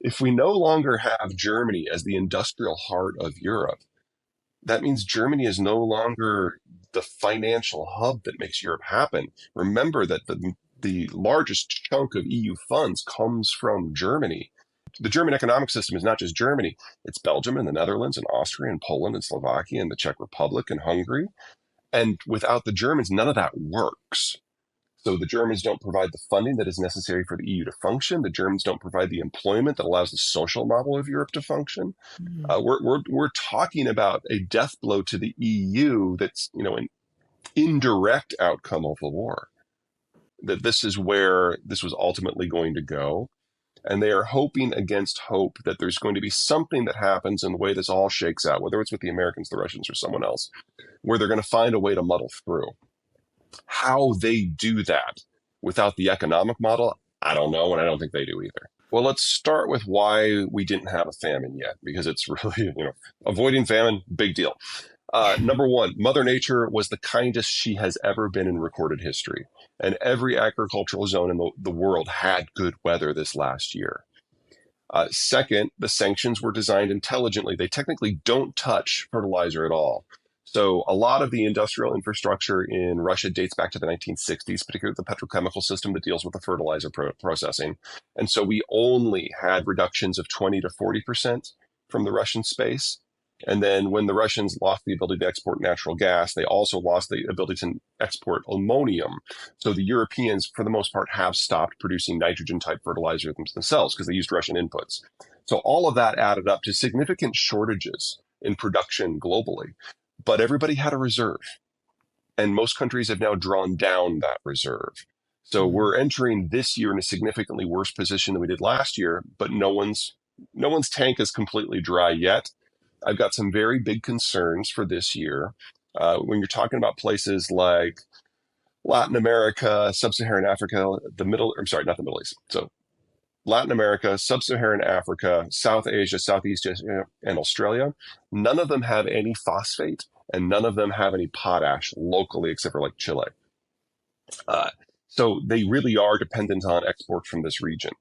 If we no longer have Germany as the industrial heart of Europe, that means Germany is no longer the financial hub that makes Europe happen. Remember that the largest chunk of EU funds comes from Germany. The German economic system is not just Germany, it's Belgium and the Netherlands and Austria and Poland and Slovakia and the Czech Republic and Hungary. And without the Germans, none of that works. So the Germans don't provide the funding that is necessary for the EU to function. The Germans don't provide the employment that allows the social model of Europe to function. Mm. We're talking about a death blow to the EU that's, an indirect outcome of the war. That this is where this was ultimately going to go. And they are hoping against hope that there's going to be something that happens in the way this all shakes out, whether it's with the Americans, the Russians, or someone else, where they're going to find a way to muddle through. How they do that without the economic model, I don't know, and I don't think they do either. Well, let's start with why we didn't have a famine yet, because it's really, avoiding famine, big deal. Number one, Mother Nature was the kindest she has ever been in recorded history. And every agricultural zone in the world had good weather this last year. Second, the sanctions were designed intelligently. They technically don't touch fertilizer at all. So a lot of the industrial infrastructure in Russia dates back to the 1960s, particularly the petrochemical system that deals with the fertilizer processing. And so we only had reductions of 20 to 40% from the Russian space. And then when the Russians lost the ability to export natural gas, they also lost the ability to export ammonium. So the Europeans, for the most part, have stopped producing nitrogen-type fertilizer themselves because they used Russian inputs. So all of that added up to significant shortages in production globally. But everybody had a reserve. And most countries have now drawn down that reserve. So we're entering this year in a significantly worse position than we did last year, but no one's tank is completely dry yet. I've got some very big concerns for this year. When you're talking about places like Latin America, Sub-Saharan Africa, not the Middle East. So Latin America, Sub-Saharan Africa, South Asia, Southeast Asia, and Australia, none of them have any phosphate and none of them have any potash locally except for like Chile. So they really are dependent on exports from this region.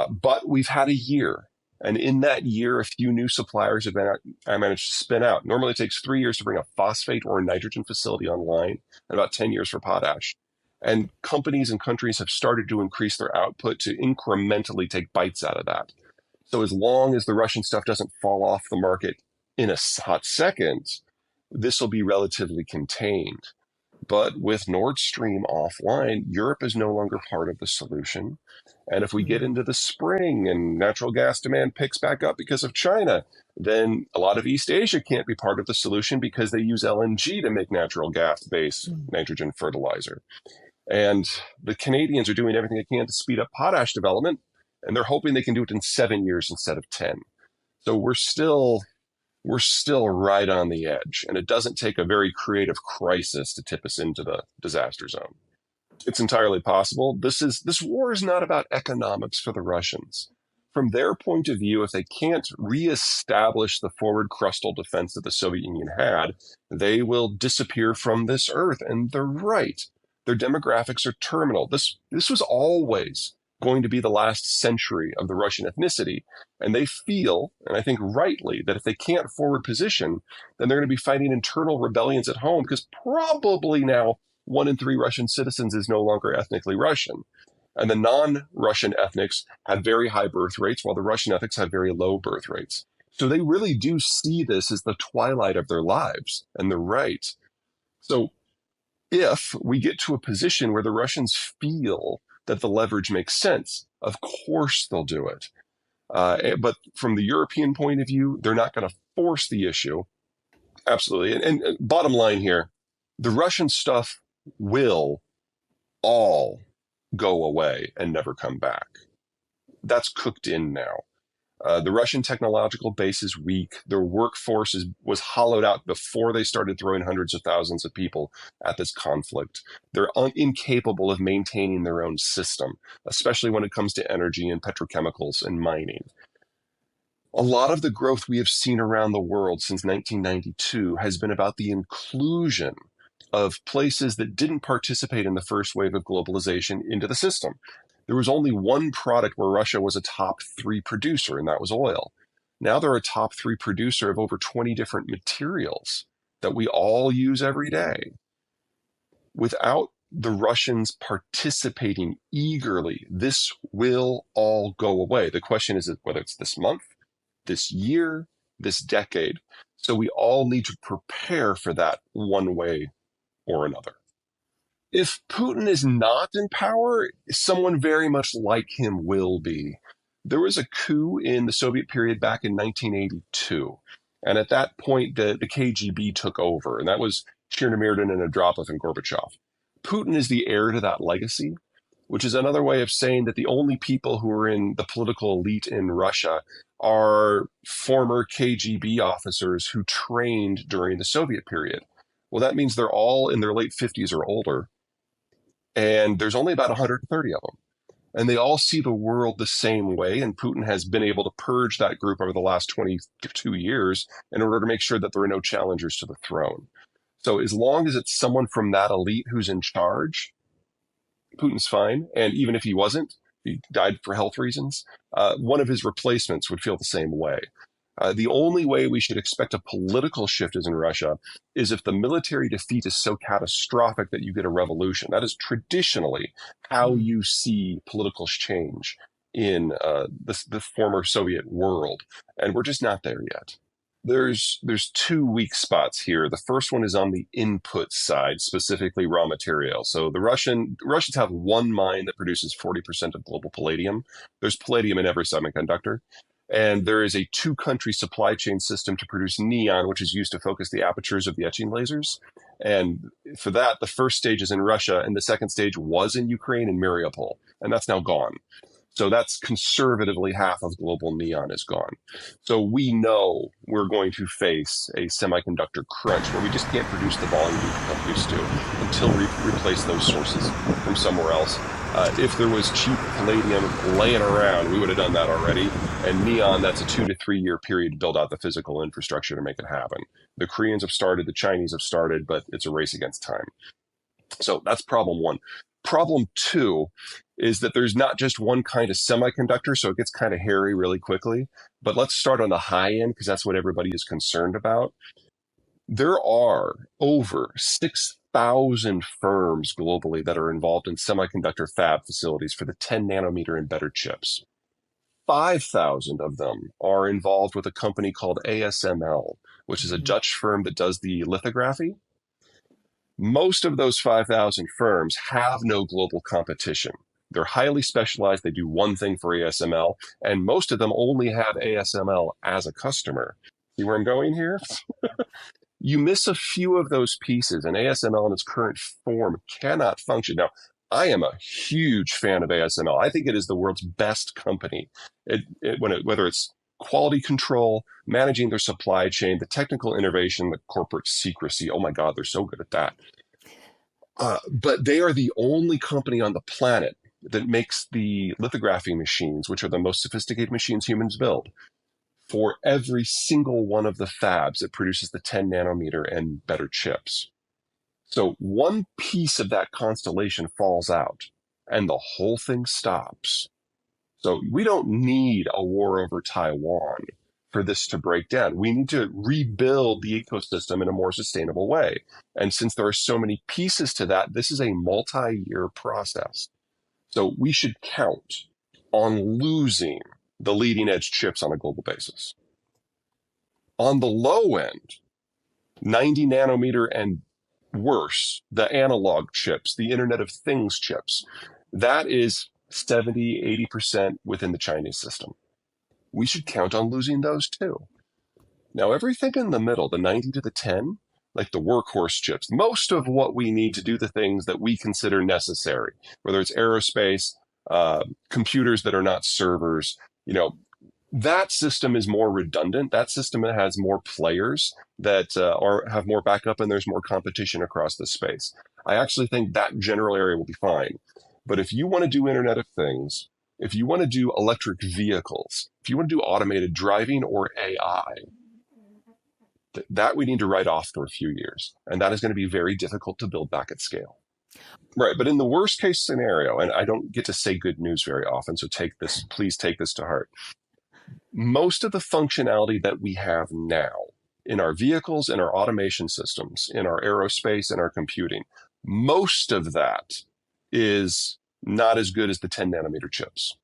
But we've had a year. And in that year, a few new suppliers have managed to spin out. Normally it takes 3 years to bring a phosphate or a nitrogen facility online and about 10 years for potash. And companies and countries have started to increase their output to incrementally take bites out of that. So as long as the Russian stuff doesn't fall off the market in a hot second, this will be relatively contained. But with Nord Stream offline, Europe is no longer part of the solution. And if we get into the spring and natural gas demand picks back up because of China, then a lot of East Asia can't be part of the solution because they use LNG to make natural gas-based nitrogen fertilizer. And the Canadians are doing everything they can to speed up potash development, and they're hoping they can do it in 7 years instead of 10. So we're still right on the edge, and it doesn't take a very creative crisis to tip us into the disaster zone. It's entirely possible. This war is not about economics for the Russians. From their point of view, if they can't reestablish the forward crustal defense that the Soviet Union had, they will disappear from this earth. And they're right. Their demographics are terminal. This was always going to be the last century of the Russian ethnicity. And they feel, and I think rightly, that if they can't forward position, then they're going to be fighting internal rebellions at home because probably now 1 in 3 Russian citizens is no longer ethnically Russian. And the non-Russian ethnics have very high birth rates, while the Russian ethnics have very low birth rates. So they really do see this as the twilight of their lives, and they're right. So if we get to a position where the Russians feel that the leverage makes sense, of course they'll do it. But from the European point of view, they're not going to force the issue. Absolutely. And bottom line here, the Russian stuff will all go away and never come back. That's cooked in now. The Russian technological base is weak. Their workforce was hollowed out before they started throwing hundreds of thousands of people at this conflict. They're incapable of maintaining their own system, especially when it comes to energy and petrochemicals and mining. A lot of the growth we have seen around the world since 1992 has been about the inclusion of places that didn't participate in the first wave of globalization into the system. There was only one product where Russia was a top three producer, and that was oil. Now they're a top three producer of over 20 different materials that we all use every day. Without the Russians participating eagerly, this will all go away. The question is whether it's this month, this year, this decade. So we all need to prepare for that one way or another. If Putin is not in power, someone very much like him will be. There was a coup in the Soviet period back in 1982. And at that point, the KGB took over, and that was Chernomyrdin and Andropov and Gorbachev. Putin is the heir to that legacy, which is another way of saying that the only people who are in the political elite in Russia are former KGB officers who trained during the Soviet period. Well, that means they're all in their late 50s or older, and there's only about 130 of them. And they all see the world the same way, and Putin has been able to purge that group over the last 22 years in order to make sure that there are no challengers to the throne. So as long as it's someone from that elite who's in charge, Putin's fine. And even if he wasn't, he died for health reasons, one of his replacements would feel the same way. The only way we should expect a political shift is in Russia is if the military defeat is so catastrophic that you get a revolution. That is traditionally how you see political change in the former Soviet world. And we're just not there yet. There's two weak spots here. The first one is on the input side, specifically raw material. So the Russians have one mine that produces 40% of global palladium. There's palladium in every semiconductor. And there is a two-country supply chain system to produce neon, which is used to focus the apertures of the etching lasers. And for that, the first stage is in Russia, and the second stage was in Ukraine and Mariupol, and that's now gone. So that's conservatively half of global neon is gone. So we know we're going to face a semiconductor crunch where we just can't produce the volume we used to until we replace those sources from somewhere else. If there was cheap palladium laying around, we would have done that already. And neon, that's a 2 to 3 year period to build out the physical infrastructure to make it happen. The Koreans have started, the Chinese have started, but it's a race against time. So that's problem one. Problem two is that there's not just one kind of semiconductor, so it gets kind of hairy really quickly. But let's start on the high end because that's what everybody is concerned about. There are over 6,000 firms globally that are involved in semiconductor fab facilities for the 10 nanometer and better chips. 5,000 of them are involved with a company called ASML, which is a Dutch firm that does the lithography. Most of those 5,000 firms have no global competition. They're highly specialized. They do one thing for ASML, and most of them only have ASML as a customer. See where I'm going here? You miss a few of those pieces, and ASML in its current form cannot function. Now, I am a huge fan of ASML. I think it is the world's best company. Whether it's quality control, managing their supply chain, the technical innovation, the corporate secrecy. Oh my God, they're so good at that. But they are the only company on the planet that makes the lithography machines, which are the most sophisticated machines humans build, for every single one of the fabs that produces the 10 nanometer and better chips. So one piece of that constellation falls out and the whole thing stops. So we don't need a war over Taiwan for this to break down. We need to rebuild the ecosystem in a more sustainable way. And since there are so many pieces to that, this is a multi-year process. So we should count on losing the leading edge chips on a global basis. On the low end, 90 nanometer and worse, the analog chips, the Internet of Things chips, that is 70, 80% within the Chinese system. We should count on losing those too. Now, everything in the middle, the 90 to the 10, like the workhorse chips, most of what we need to do the things that we consider necessary, whether it's aerospace, computers that are not servers, that system is more redundant. That system has more players that have more backup, and there's more competition across the space. I actually think that general area will be fine. But if you want to do Internet of Things, if you want to do electric vehicles, if you want to do automated driving or AI, that we need to write off for a few years. And that is going to be very difficult to build back at scale. Right. But in the worst case scenario, and I don't get to say good news very often, so please take this to heart. Most of the functionality that we have now in our vehicles, in our automation systems, in our aerospace, and our computing, most of that is not as good as the 10 nanometer chips.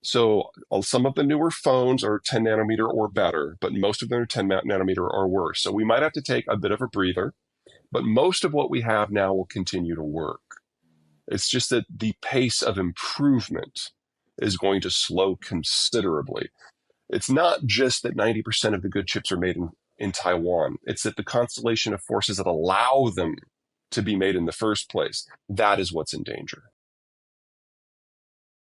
So some of the newer phones are 10 nanometer or better, but most of them are 10 nanometer or worse. So we might have to take a bit of a breather, but most of what we have now will continue to work. It's just that the pace of improvement is going to slow considerably. It's not just that 90% of the good chips are made in Taiwan. It's that the constellation of forces that allow them to be made in the first place, that is what's in danger.